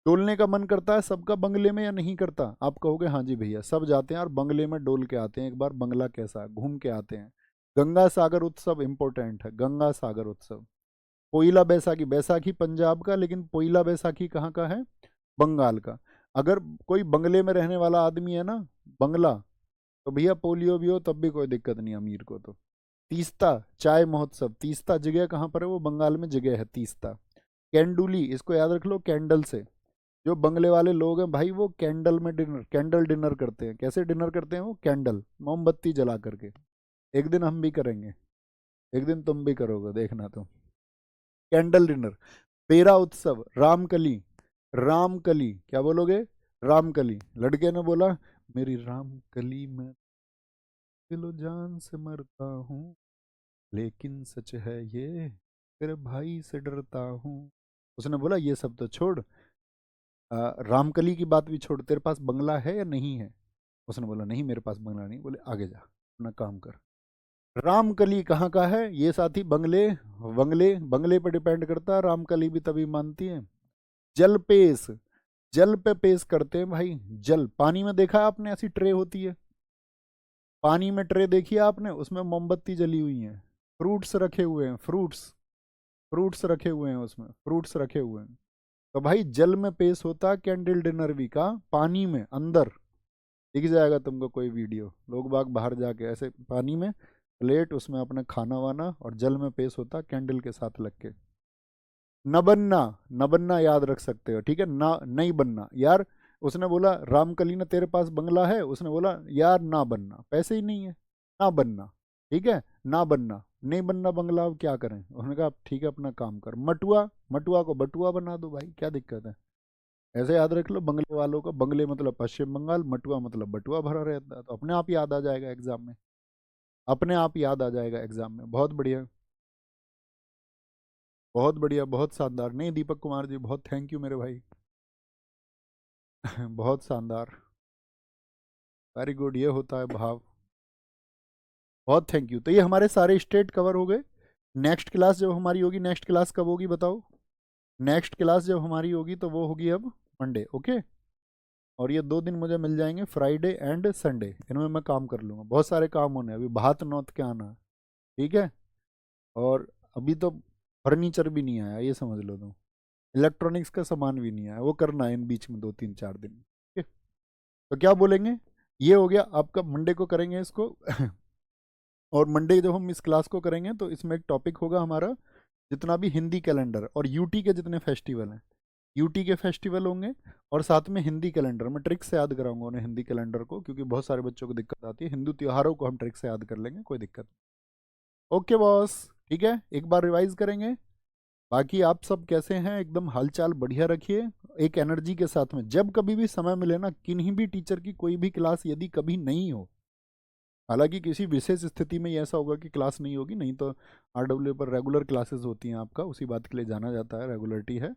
डोलने का मन करता है सबका बंगले में या नहीं करता? आप कहोगे हाँ जी भैया, सब जाते हैं और बंगले में डोल के आते हैं, एक बार बंगला कैसा है घूम के आते हैं। गंगा सागर उत्सव इंपॉर्टेंट है, गंगा सागर उत्सव। पोइला बैसाखी, बैसाखी पंजाब का, लेकिन पोइला बैसाखी कहाँ का है? बंगाल का। अगर कोई बंगले में रहने वाला आदमी है ना, बंगला, तो भैया पोलियो भी हो तब भी कोई दिक्कत नहीं अमीर को तो। तीस्ता चाय महोत्सव, तीस्ता जगह कहाँ पर है? वो बंगाल में जगह है तीस्ता। कैंडुली, इसको याद रख लो, कैंडल से। जो बंगले वाले लोग हैं भाई वो कैंडल में डिनर, कैंडल डिनर करते हैं। कैसे डिनर करते हैं वो? कैंडल, मोमबत्ती जला करके। एक दिन हम भी करेंगे, एक दिन तुम भी करोगे देखना तुम, कैंडल डिनर। बेरा उत्सव, रामकली, रामकली क्या बोलोगे? रामकली। लड़के ने बोला मेरी रामकली में दिलो जान से मरता हूँ, लेकिन सच है ये तेरे भाई से डरता हूँ। उसने बोला ये सब तो छोड़, रामकली की बात भी छोड़, तेरे पास बंगला है या नहीं है? उसने बोला नहीं मेरे पास बंगला नहीं। बोले आगे जा अपना काम कर। रामकली कहाँ का है ये साथी? बंगले, बंगले बंगले पे डिपेंड करता है, रामकली भी तभी मानती है। जल पेश, जल पे पेश करते हैं भाई। जल, पानी में देखा है आपने ऐसी ट्रे होती है, पानी में ट्रे देखी है आपने, उसमें मोमबत्ती जली हुई है, फ्रूट्स रखे हुए हैं, फ्रूट्स, फ्रूट्स रखे हुए हैं उसमें, फ्रूट्स रखे हुए हैं। तो भाई जल में पेश होता कैंडल डिनर भी का, पानी में अंदर। दिख जाएगा तुमको कोई वीडियो, लोग बाग बाहर जाके ऐसे पानी में प्लेट, उसमें अपना खाना वाना, और जल में पेश होता कैंडल के साथ लग के। न बनना, न बनना याद रख सकते हो, ठीक है ना, नहीं बनना यार। उसने बोला रामकली ने तेरे पास बंगला है? उसने बोला यार ना बनना, पैसे ही नहीं है, ना बनना, ठीक है ना बनना, नहीं बनना बंगला, अब क्या करें? उन्होंने कहा ठीक है अपना काम कर। मटुआ, मटुआ को बटुआ बना दो भाई, क्या दिक्कत है? ऐसे याद रख लो, बंगले वालों का बंगले मतलब पश्चिम बंगाल, मटुआ मतलब बटुआ भरा रहता है, तो अपने आप याद आ जाएगा एग्जाम में, अपने आप याद आ जाएगा एग्जाम में। बहुत बढ़िया, बहुत बढ़िया, बहुत शानदार। नहीं दीपक कुमार जी, बहुत थैंक यू मेरे भाई। बहुत शानदार, वेरी गुड, ये होता है भाव। बहुत थैंक यू। तो ये हमारे सारे स्टेट कवर हो गए। नेक्स्ट क्लास जब हमारी होगी, नेक्स्ट क्लास कब होगी बताओ? नेक्स्ट क्लास जब हमारी होगी तो वो होगी अब मंडे, ओके। और ये 2 दिन मुझे मिल जाएंगे, फ्राइडे एंड संडे, इनमें मैं काम कर लूँगा। बहुत सारे काम होने हैं, अभी भात नौत के आना है, ठीक है। और अभी तो फर्नीचर भी नहीं आया, ये समझ लो तुम, इलेक्ट्रॉनिक्स का सामान भी नहीं आया, वो करना है इन बीच में 2 3 4 दिन, ठीक है। तो क्या बोलेंगे, ये हो गया आपका, मंडे को करेंगे इसको। और मंडे जब हम इस क्लास को करेंगे तो इसमें एक टॉपिक होगा हमारा, जितना भी हिंदी कैलेंडर और यूटी के जितने फेस्टिवल हैं, यूटी के फेस्टिवल होंगे, और साथ में हिंदी कैलेंडर, मैं ट्रिक से याद कराऊंगा उन्हें हिंदी कैलेंडर को, क्योंकि बहुत सारे बच्चों को दिक्कत आती है। हिंदू त्योहारों को हम ट्रिक से याद कर लेंगे, कोई दिक्कत नहीं। ओके बॉस, ठीक है, एक बार रिवाइज करेंगे। बाकी आप सब कैसे हैं? एकदम हालचाल बढ़िया रखिए, एक एनर्जी के साथ में। जब कभी भी समय मिले ना, किन्हीं भी टीचर की कोई भी क्लास यदि कभी नहीं हो, हालांकि किसी विशेष स्थिति में ये ऐसा होगा कि क्लास नहीं होगी, नहीं तो आरडब्ल्यू पर रेगुलर क्लासेस होती हैं आपका, उसी बात के लिए जाना जाता है, रेगुलरिटी है।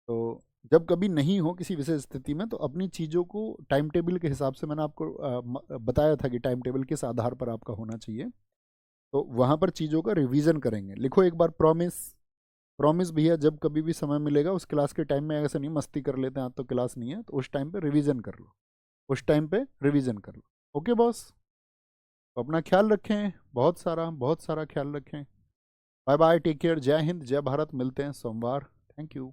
तो जब कभी नहीं हो किसी विशेष स्थिति में, तो अपनी चीज़ों को टाइम टेबल के हिसाब से, मैंने आपको बताया था कि टाइम टेबल किस आधार पर आपका होना चाहिए, तो वहाँ पर चीज़ों का रिवीजन करेंगे। लिखो एक बार, प्रॉमिस, प्रॉमिस भैया जब कभी भी समय मिलेगा उस क्लास के टाइम में, ऐसे नहीं मस्ती कर लेते हैं आज तो क्लास नहीं है, तो उस टाइम पे रिवीजन कर लो, उस टाइम पे रिवीजन कर लो। ओके बॉस, तो अपना ख्याल रखें, बहुत सारा बहुत सारा ख्याल रखें। बाय बाय, टेक केयर, जय हिंद जय भारत, मिलते हैं सोमवार। Thank you.